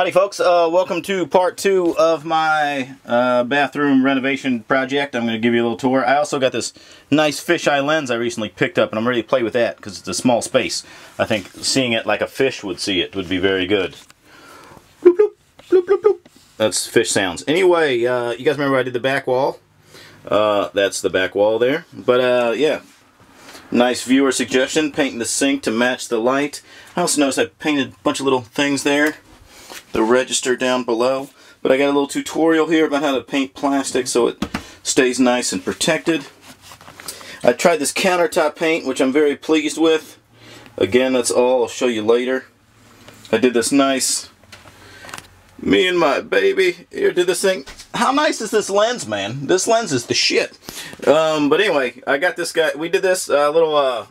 Howdy folks, welcome to part 2 of my bathroom renovation project. I'm going to give you a little tour. I also got this nice fisheye lens I recently picked up, and I'm ready to play with that because it's a small space. I think seeing it like a fish would see it would be very good. Bloop, bloop, bloop, bloop, bloop. That's fish sounds. Anyway, you guys remember I did the back wall? That's the back wall there. But yeah, nice viewer suggestion, painting the sink to match the light. I also noticed I painted a bunch of little things there. The register down below, but I got a little tutorial here about how to paint plastic so it stays nice and protected. I tried this countertop paint, which I'm very pleased with. Again, that's all I'll show you later. I did this nice, me and my baby here did this thing. How nice is this lens, man? This lens is the shit. But anyway, I got this guy, we did this little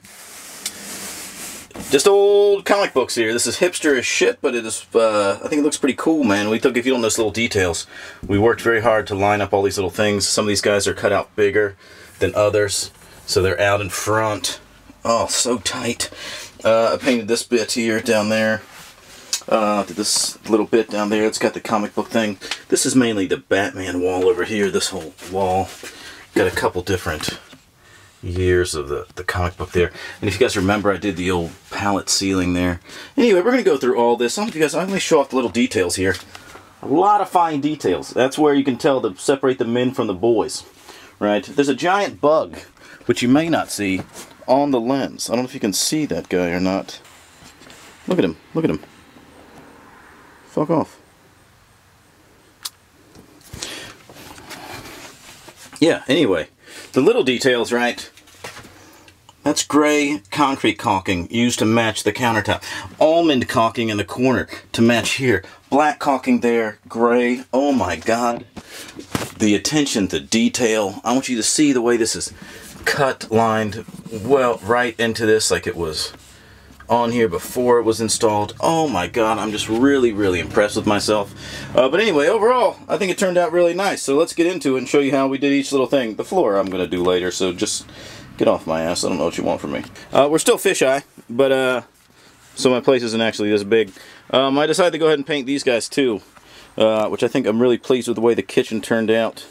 just old comic books here. This is hipster as shit, but it is, I think it looks pretty cool, man. If you don't notice little details, we worked very hard to line up all these little things. Some of these guys are cut out bigger than others, so they're out in front. Oh, so tight. I painted this bit here, down there. Did this little bit down there. It's got the comic book thing. This is mainly the Batman wall over here, this whole wall. Got a couple different years of the comic book there. And if you guys remember, I did the old palette ceiling there. Anyway, we're going to go through all this. I'm going to show off the little details here. A lot of fine details. That's where you can tell to separate the men from the boys. Right? There's a giant bug, which you may not see, on the lens. I don't know if you can see that guy or not. Look at him. Look at him. Fuck off. Yeah, anyway. The little details, right? That's gray concrete caulking used to match the countertop. Almond caulking in the corner to match here. Black caulking there, gray. Oh my god. The attention to detail. I want you to see the way this is cut, lined, well, right into this like it was on here before it was installed. Oh my god, I'm just really, really impressed with myself. But anyway, overall, I think it turned out really nice. So let's get into it and show you how we did each little thing. The floor I'm going to do later, so just get off my ass. I don't know what you want from me. We're still fisheye, but so my place isn't actually this big. I decided to go ahead and paint these guys too, which I think I'm really pleased with the way the kitchen turned out.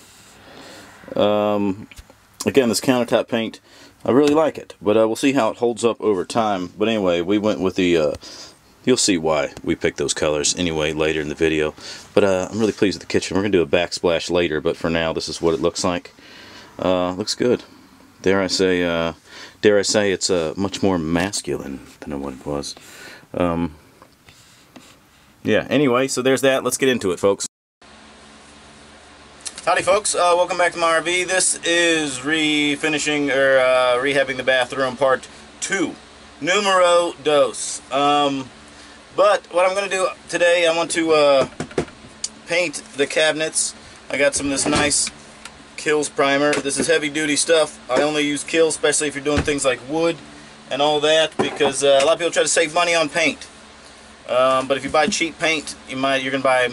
Again, this countertop paint, I really like it, but we'll see how it holds up over time. But anyway, we went with the, you'll see why we picked those colors anyway later in the video. But I'm really pleased with the kitchen. We're going to do a backsplash later, but for now, this is what it looks like. Looks good. Dare I say it's much more masculine than what it was. Yeah, anyway, so there's that. Let's get into it, folks. Howdy folks, welcome back to my RV. This is refinishing or rehabbing the bathroom part 2, numero dos. But what I'm going to do today, I want to paint the cabinets. I got some of this nice Kills primer. This is heavy duty stuff. I only use Kills, especially if you're doing things like wood and all that, because a lot of people try to save money on paint. But if you buy cheap paint, you're gonna buy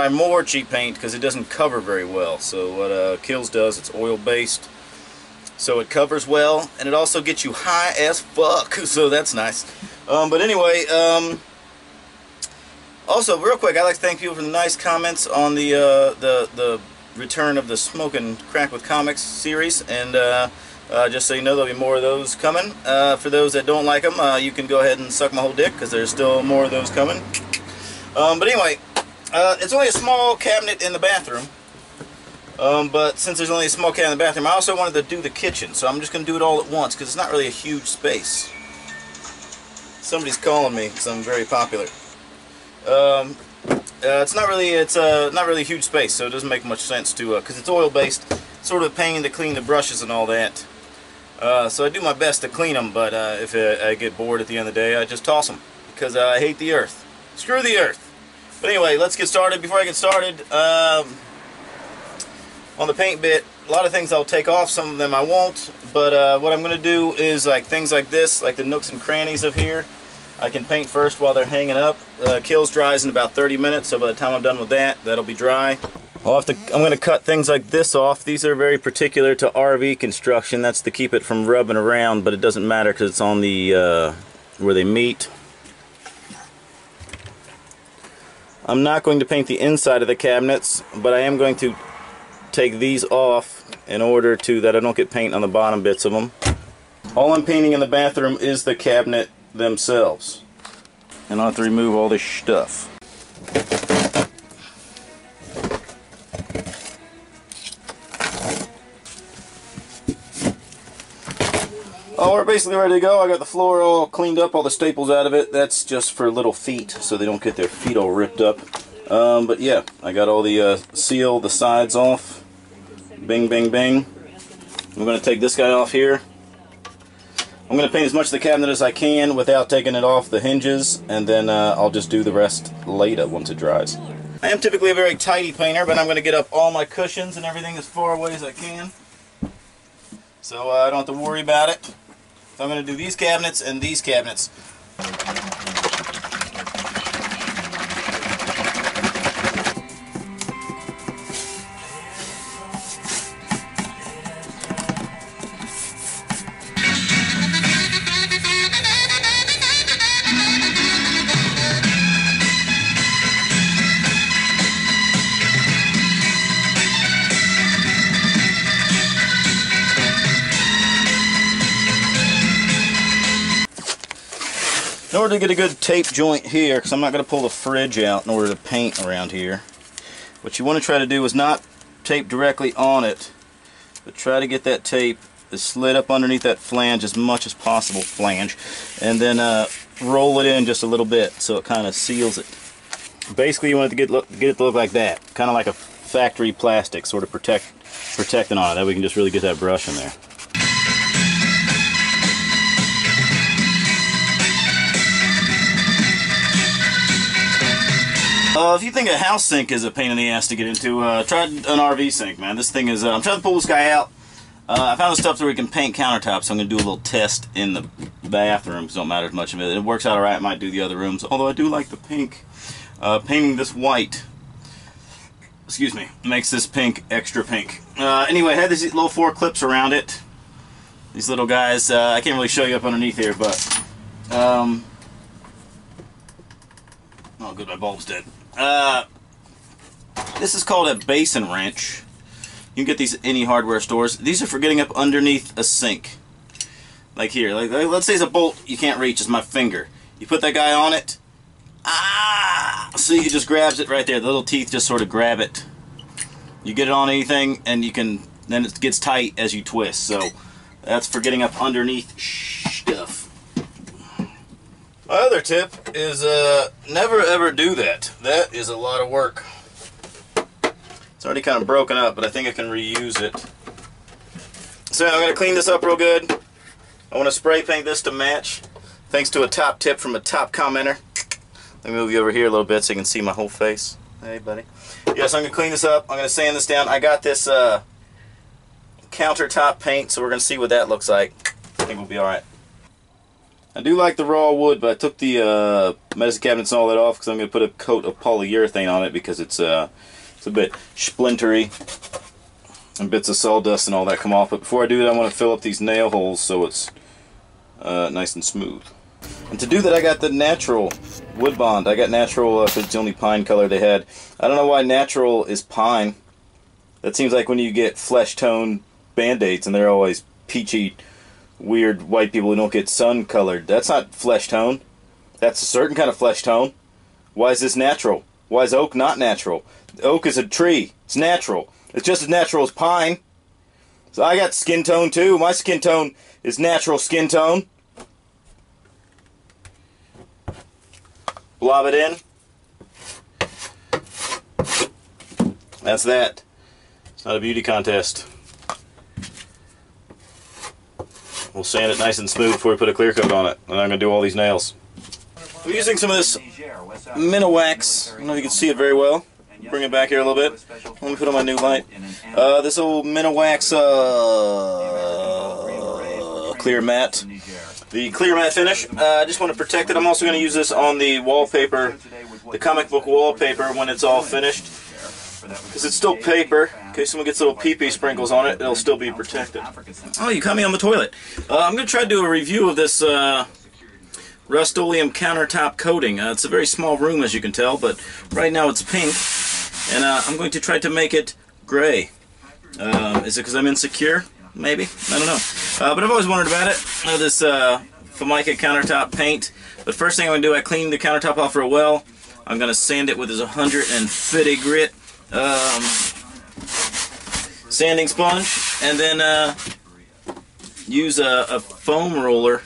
more cheap paint because it doesn't cover very well. So what Kills does, it's oil based, so it covers well, and it also gets you high as fuck. So that's nice. But anyway, also real quick, I'd like to thank people for the nice comments on the return of the Smoke and Crack with Comics series, and just so you know, there'll be more of those coming. For those that don't like them, you can go ahead and suck my whole dick, because there's still more of those coming. But anyway, it's only a small cabinet in the bathroom. But since there's only a small cabinet in the bathroom, I also wanted to do the kitchen. So I'm just going to do it all at once, because it's not really a huge space. Somebody's calling me, because I'm very popular. It's not really a huge space, so it doesn't make much sense to, because it's oil-based. It's sort of a pain to clean the brushes and all that. So I do my best to clean them, but if I get bored at the end of the day, I just toss them, because I hate the earth. Screw the earth. But anyway, let's get started. Before I get started, on the paint bit, a lot of things I'll take off, some of them I won't. But what I'm going to do is like things like this, like the nooks and crannies of here, I can paint first while they're hanging up. Kills dries in about 30 minutes, so by the time I'm done with that, that'll be dry. I'm going to cut things like this off. These are very particular to RV construction. That's to keep it from rubbing around, but it doesn't matter because it's on the where they meet. I'm not going to paint the inside of the cabinets, but I am going to take these off in order to that I don't get paint on the bottom bits of them. All I'm painting in the bathroom is the cabinet themselves. And I'll have to remove all this stuff. Oh, we're basically ready to go. I got the floor all cleaned up, all the staples out of it. That's just for little feet, so they don't get their feet all ripped up. But yeah, I got all the seal, the sides off. Bing, bing, bing. I'm going to take this guy off here. I'm going to paint as much of the cabinet as I can without taking it off the hinges, and then I'll just do the rest later once it dries. I am typically a very tidy painter, but I'm going to get up all my cushions and everything as far away as I can, so I don't have to worry about it. So I'm going to do these cabinets and these cabinets. In order to get a good tape joint here, because I'm not going to pull the fridge out in order to paint around here, what you want to try to do is not tape directly on it, but try to get that tape slid up underneath that flange as much as possible, and then roll it in just a little bit so it kind of seals it. Basically, you want it to get it to look like that, kind of like a factory plastic, sort of protecting on it. That way we can just really get that brush in there. If you think a house sink is a pain in the ass to get into, try an RV sink, man. This thing is, I'm trying to pull this guy out. I found the stuff where we can paint countertops, so I'm going to do a little test in the bathroom, because it don't matter as much of it. It works out alright, I might do the other rooms, although I do like the pink. Painting this white, excuse me, makes this pink extra pink. Anyway, I had these little 4 clips around it. These little guys, I can't really show you up underneath here, but, oh good, my bulb's dead. This is called a basin wrench. You can get these at any hardware stores. These are for getting up underneath a sink. Like here, like let's say it's a bolt you can't reach, it's my finger. You put that guy on it, see, it just grabs it right there. The little teeth just sort of grab it. You get it on anything, and you can, then it gets tight as you twist. So that's for getting up underneath stuff. My other tip is never ever do that. That is a lot of work. It's already kind of broken up, but I think I can reuse it. So I'm going to clean this up real good. I want to spray paint this to match, thanks to a top tip from a top commenter. Let me move you over here a little bit so you can see my whole face. Hey buddy. Yes, I'm going to clean this up. I'm going to sand this down. I got this countertop paint, so we're going to see what that looks like. I think we'll be alright. I do like the raw wood, but I took the medicine cabinets and all that off because I'm going to put a coat of polyurethane on it because it's a bit splintery and bits of sawdust and all that come off. But before I do that, I want to fill up these nail holes so it's nice and smooth. And to do that, I got the natural wood bond. I got natural because it's the only pine color they had. I don't know why natural is pine. That seems like when you get flesh tone band-aids and they're always peachy, weird white people who don't get sun colored. That's not flesh tone. That's a certain kind of flesh tone. Why is this natural? Why is oak not natural? Oak is a tree. It's natural. It's just as natural as pine. So I got skin tone too. My skin tone is natural skin tone. Blob it in. That's that. It's not a beauty contest. We'll sand it nice and smooth before we put a clear coat on it. And I'm going to do all these nails. We're using some of this Miniwax. I don't know if you can see it very well. Bring it back here a little bit. Let me put on my new light. This old Miniwax clear matte. The clear matte finish. I just want to protect it. I'm also going to use this on the wallpaper, the comic book wallpaper, when it's all finished. Because it's still paper. In case someone gets little pee-pee sprinkles on it, it'll still be protected. Oh, you caught me on the toilet. I'm going to try to do a review of this Rust-Oleum countertop coating. It's a very small room, as you can tell, but right now it's pink, and I'm going to try to make it gray. Is it because I'm insecure? Maybe. I don't know. But I've always wondered about it. This Formica countertop paint. But first thing I'm going to do, I clean the countertop off real well. I'm going to sand it with this 150 grit sanding sponge, and then use a foam roller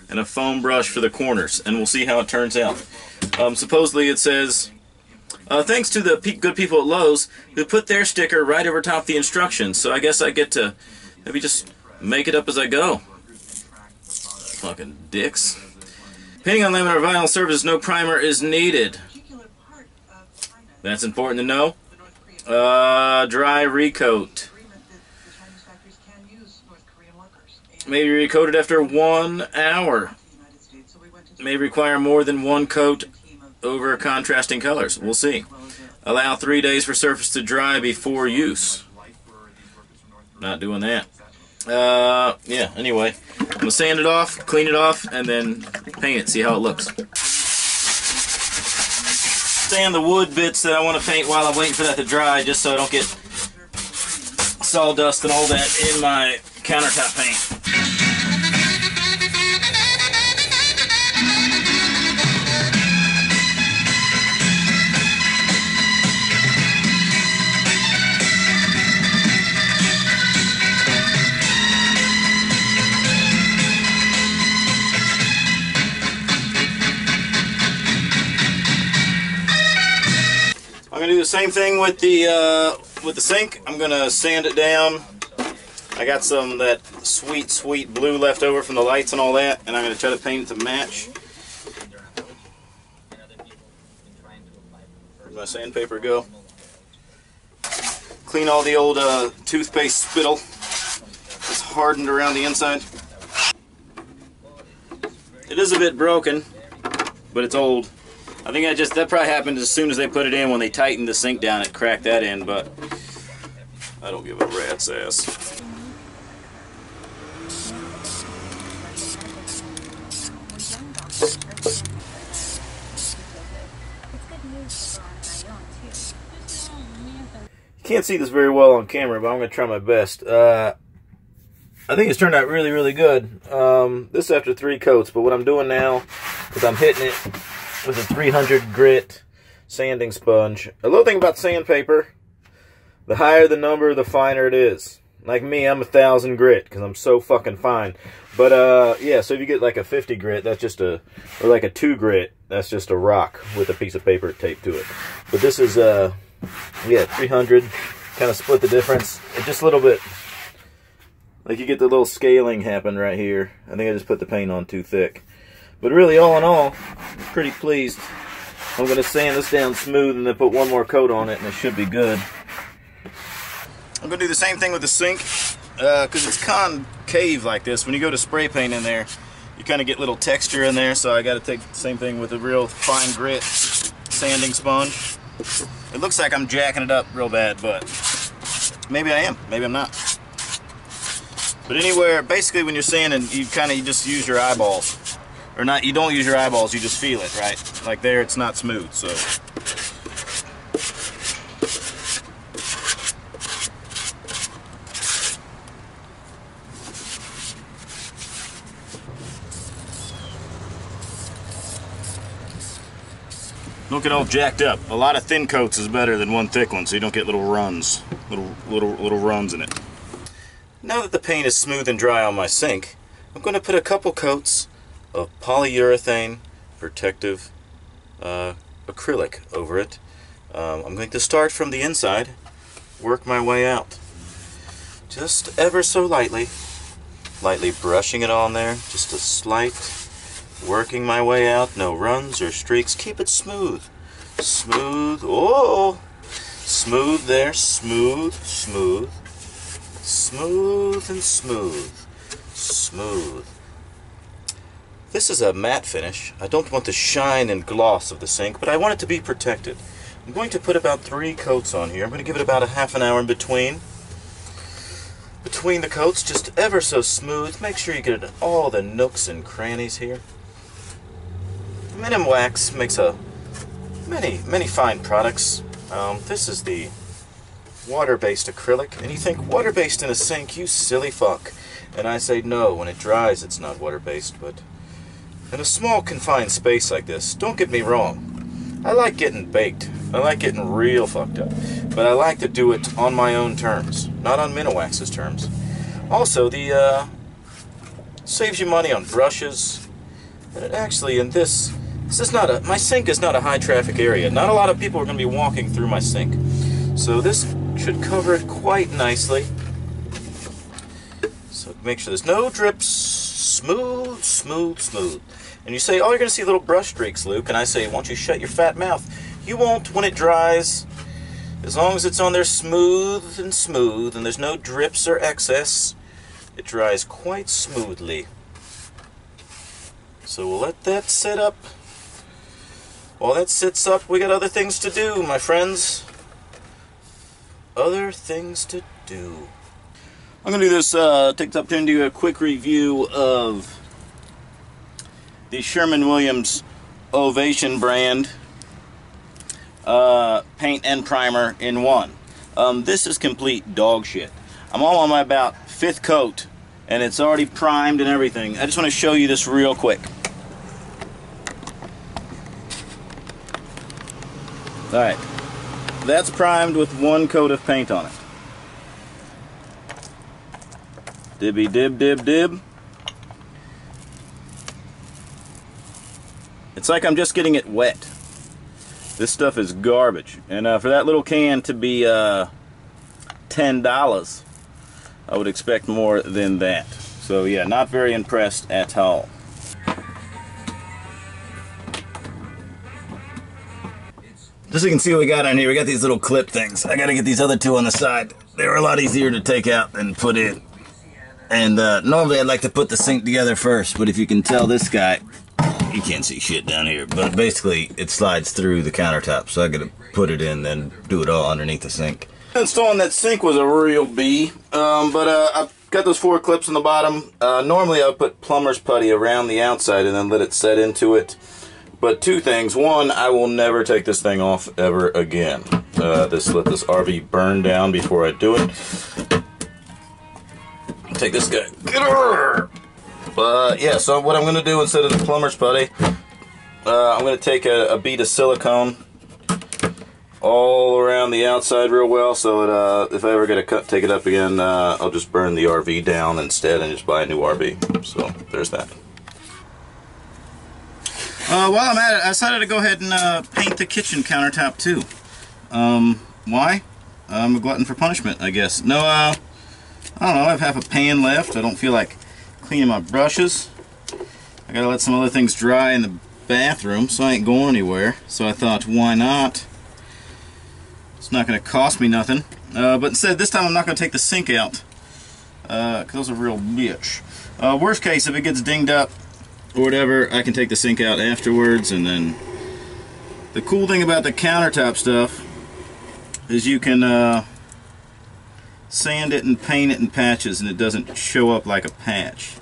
and a foam brush for the corners, and we'll see how it turns out. Supposedly it says, thanks to the good people at Lowe's who put their sticker right over top the instructions, so I guess I get to maybe just make it up as I go. Fucking dicks. Painting on laminate or vinyl surfaces, no primer is needed. That's important to know. Dry recoat. Maybe recoat it after 1 hour. May require more than one coat over contrasting colors. We'll see. Allow 3 days for surface to dry before use. Not doing that. Yeah, anyway. I'm going to sand it off, clean it off, and then paint it, see how it looks. Sand the wood bits that I want to paint while I'm waiting for that to dry, just so I don't get sawdust and all that in my countertop paint. I'm gonna do the same thing with the sink. I'm gonna sand it down. I got some of that sweet blue left over from the lights and all that, and I'm gonna try to paint it to match. Where'd my sandpaper go? Clean all the old toothpaste spittle that's hardened around the inside. It is a bit broken, but it's old. I think that probably happened as soon as they put it in. When they tightened the sink down, it cracked that in, but I don't give a rat's ass. You can't see this very well on camera, but I'm going to try my best. I think it's turned out really good. This is after 3 coats, but what I'm doing now is I'm hitting it with a 300 grit sanding sponge. A little thing about sandpaper, the higher the number, the finer it is. Like me, I'm 1,000 grit because I'm so fucking fine. But yeah, so if you get like a 50 grit, that's just or like a 2 grit, that's just a rock with a piece of paper taped to it. But this is yeah, 300, kind of split the difference. It's just a little bit, like you get the little scaling happen right here. I think I just put the paint on too thick. But really, all in all, I'm pretty pleased. I'm going to sand this down smooth and then put one more coat on it, and it should be good. I'm going to do the same thing with the sink, because it's concave like this. When you go to spray paint in there, you kind of get little texture in there, so I got to take the same thing with a real fine grit sanding sponge. It looks like I'm jacking it up real bad, but maybe I am, maybe I'm not. But anywhere, basically when you're sanding, you just use your eyeballs. Or not, you don't use your eyeballs, you just feel it, right? Like there, it's not smooth, so. Don't get all jacked up. A lot of thin coats is better than one thick one, so you don't get little runs, little runs in it. Now that the paint is smooth and dry on my sink, I'm going to put a couple coats of polyurethane protective acrylic over it. I'm going to start from the inside, work my way out. Just ever so lightly brushing it on there, just a slight, working my way out, no runs or streaks. Keep it smooth. Smooth, oh! Smooth there, smooth, smooth. Smooth and smooth. Smooth. This is a matte finish. I don't want the shine and gloss of the sink, but I want it to be protected. I'm going to put about 3 coats on here. I'm going to give it about a half an hour in between. Between the coats, just ever so smooth. Make sure you get it in all the nooks and crannies here. Minim Wax makes many fine products. This is the water-based acrylic, and you think water-based in a sink, you silly fuck. And I say no, when it dries it's not water-based, but in a small confined space like this, don't get me wrong, I like getting baked. I like getting real fucked up, but I like to do it on my own terms, not on Minim Wax's terms. Also, the saves you money on brushes. And it actually, in this is not a, my sink is not a high traffic area. Not a lot of people are going to be walking through my sink. So this should cover it quite nicely. So make sure there's no drips. Smooth, smooth, smooth. And you say, oh, you're going to see little brush streaks, Luke. And I say, why don't you shut your fat mouth? You won't when it dries. As long as it's on there smooth and there's no drips or excess, it dries quite smoothly. So we'll let that sit up. While that sits up, we got other things to do, my friends. Other things to do. I'm going to do this, take the opportunity to do a quick review of the Sherwin-Williams Ovation brand paint and primer in one. This is complete dog shit. I'm all on my about 5th coat, and it's already primed and everything. I just want to show you this real quick. Alright, that's primed with 1 coat of paint on it. Dibby dib dib dib. It's like I'm just getting it wet. This stuff is garbage. And for that little can to be $10, I would expect more than that. So yeah, not very impressed at all. Just so you can see what we got on here, we got these little clip things. I gotta get these other 2 on the side. They were a lot easier to take out than put in. And normally I'd like to put the sink together first, but if you can tell this guy, you can't see shit down here, but basically it slides through the countertop, so I gotta put it in, then do it all underneath the sink. Installing that sink was a real bee, but I've got those 4 clips on the bottom. Normally I would put plumber's putty around the outside and then let it set into it. But 2 things. 1, I will never take this thing off ever again. Let this RV burn down before I do it. Take this guy. Yeah, so what I'm going to do instead of the plumber's putty, I'm going to take a bead of silicone all around the outside real well, so that if I ever get to take it up again, I'll just burn the RV down instead and just buy a new RV. So there's that. While I'm at it, I decided to go ahead and paint the kitchen countertop too. Why? I'm a glutton for punishment, I guess. No, I don't know, I have half a pan left. I don't feel like cleaning my brushes. I gotta let some other things dry in the bathroom, so I ain't going anywhere. So I thought, why not? It's not gonna cost me nothing. But instead, this time I'm not gonna take the sink out, because those are real bitch. Worst case, if it gets dinged up or whatever, I can take the sink out afterwards. And then the cool thing about the countertop stuff is you can sand it and paint it in patches, and it doesn't show up like a patch.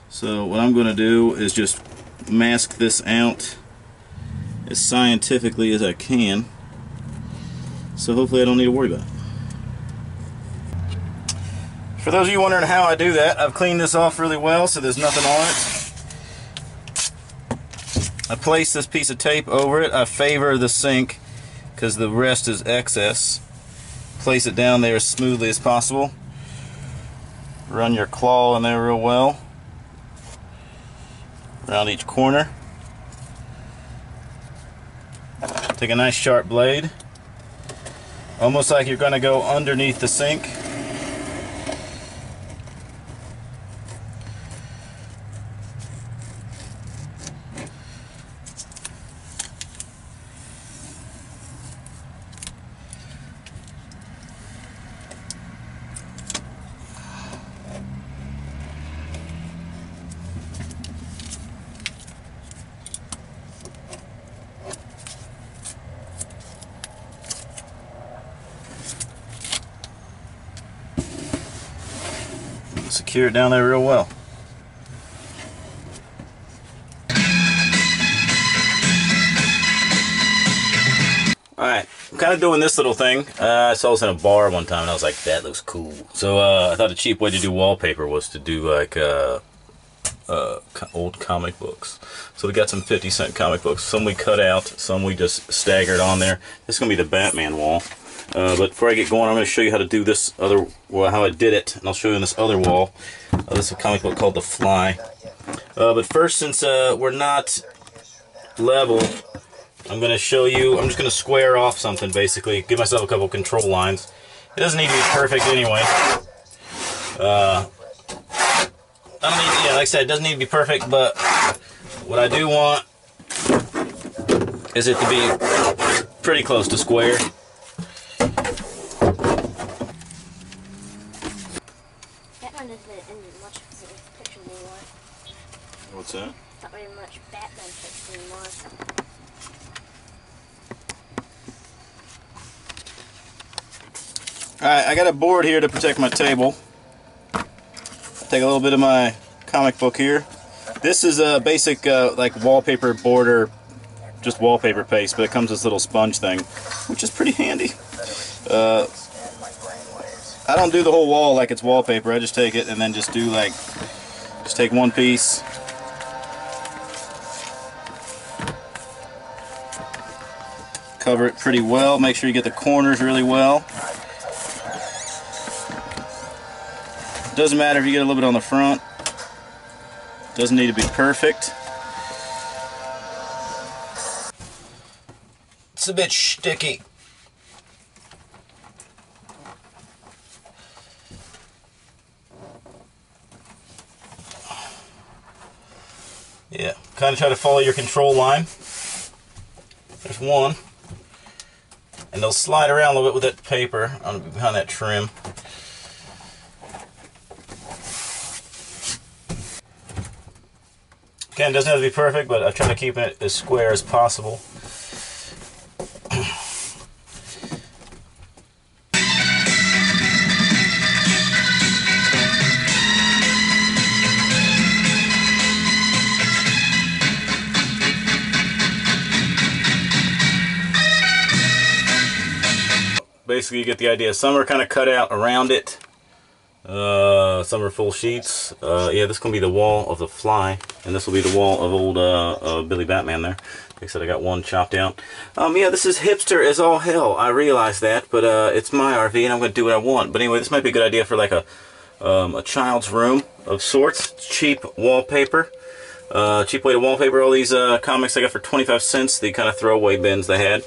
So what I'm going to do is just mask this out as scientifically as I can, so hopefully I don't need to worry about it. For those of you wondering how I do that, I've cleaned this off really well so there's nothing on it. I place this piece of tape over it. I favor the sink because the rest is excess. Place it down there as smoothly as possible. Run your claw in there real well around each corner. Take a nice sharp blade, almost like you're going to go underneath the sink. Secure it down there real well. Alright, I'm kind of doing this little thing. I saw this in a bar one time and I was like, that looks cool. So I thought a cheap way to do wallpaper was to do like old comic books. So we got some 50-cent comic books. Some we cut out, some we just staggered on there. This is going to be the Batman wall. But before I get going, I'm going to show you how to do this other, well, how I did it. And I'll show you on this other wall. This is a comic book called The Fly. But first, since we're not level, I'm going to show you, I'm just going to square off something basically, give myself a couple control lines. It doesn't need to be perfect anyway. I don't need, yeah, like I said, it doesn't need to be perfect, but what I do want is it to be pretty close to square. Batman isn't in much pictures anymore. What's that? Not very much Batman pictures anymore. Alright, I got a board here to protect my table. Take a little bit of my comic book here. This is a basic like wallpaper border, just wallpaper paste, but it comes with this little sponge thing, which is pretty handy. I don't do the whole wall like it's wallpaper. I just take it and then just do like, just take one piece. Cover it pretty well. Make sure you get the corners really well. Doesn't matter if you get a little bit on the front. Doesn't need to be perfect. It's a bit sticky. Yeah, kind of try to follow your control line. There's one. And they'll slide around a little bit with that paper behind that trim. Again, it doesn't have to be perfect, but I try to keep it as square as possible. Basically, you get the idea. Some are kind of cut out around it. Some are full sheets. Yeah, this is going to be the wall of The Fly, and this will be the wall of old Billy Batman there. Like I said, I got one chopped out. Yeah, this is hipster as all hell. I realize that, but it's my RV, and I'm going to do what I want. But anyway, this might be a good idea for like a child's room of sorts. Cheap wallpaper. Cheap way to wallpaper all these comics I got for 25 cents. The kind of throwaway bins they had.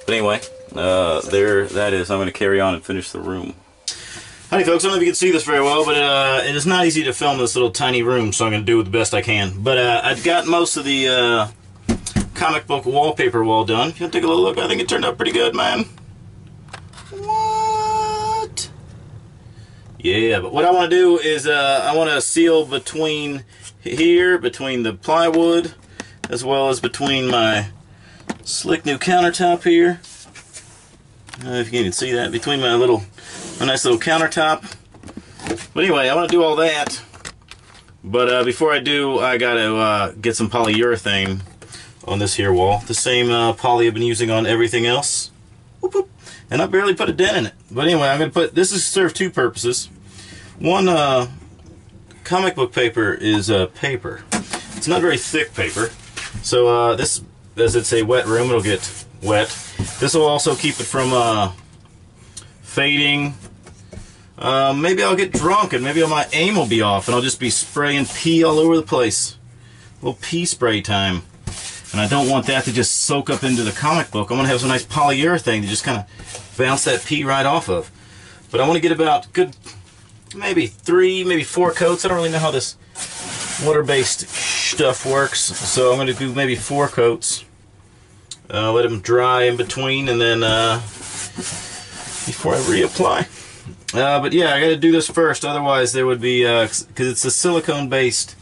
But anyway, there that is. I'm going to carry on and finish the room. Howdy folks, I don't know if you can see this very well, but it is not easy to film this little tiny room, so I'm going to do the best I can. But I've got most of the comic book wallpaper wall done. If you want to take a little look, I think it turned out pretty good, man. What? Yeah, but what I want to do is I want to seal between here, between the plywood, as well as between my slick new countertop here. If you can even see that, between my nice little countertop. But anyway, I want to do all that. But before I do, I got to get some polyurethane on this here wall. The same poly I've been using on everything else. Whoop, whoop. And I barely put a dent in it. But anyway, I'm going to put, this is serve two purposes. One, comic book paper is paper. It's not very thick paper. So this, as it's a wet room, it'll get wet. This will also keep it from fading. Maybe I'll get drunk and maybe my aim will be off and I'll just be spraying pee all over the place. A little pee spray time. And I don't want that to just soak up into the comic book. I want to have some nice polyurethane to just kind of bounce that pee right off of. But I want to get about good, maybe 3, maybe 4 coats. I don't really know how this water-based stuff works. So I'm going to do maybe 4 coats. Let them dry in between and then before I reapply. But yeah, I got to do this first, otherwise there would be, because it's a silicone-based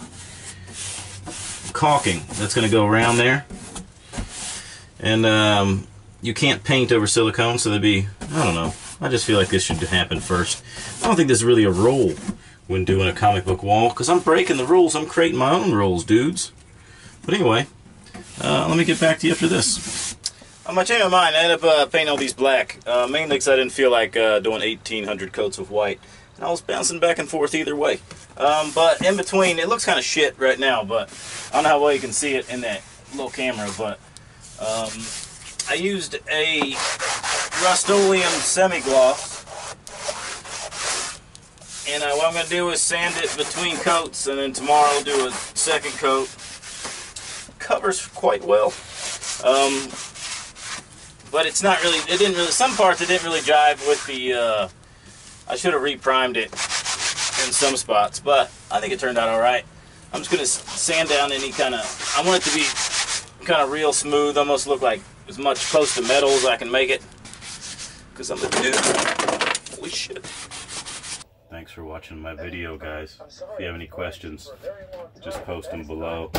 caulking that's going to go around there. And you can't paint over silicone, so there'd be, I don't know, I just feel like this should happen first. I don't think there's really a rule when doing a comic book wall, because I'm breaking the rules, I'm creating my own rules, dudes. But anyway, let me get back to you after this. On my change of mind, I ended up painting all these black, mainly because I didn't feel like doing 1,800 coats of white. And I was bouncing back and forth either way. But in between, it looks kind of shit right now, but I don't know how well you can see it in that little camera, but I used a Rust-Oleum semi-gloss. And what I'm going to do is sand it between coats, and then tomorrow I'll do a second coat. Covers quite well. But it's not really, some parts it didn't really jive with the, I should have re-primed it in some spots, but I think it turned out alright. I'm just going to sand down any kind of, I want it to be kind of real smooth, almost look like as much close to metal as I can make it. Because I'm a dude. Holy shit. Thanks for watching my video, guys. If you have any questions, just post them below.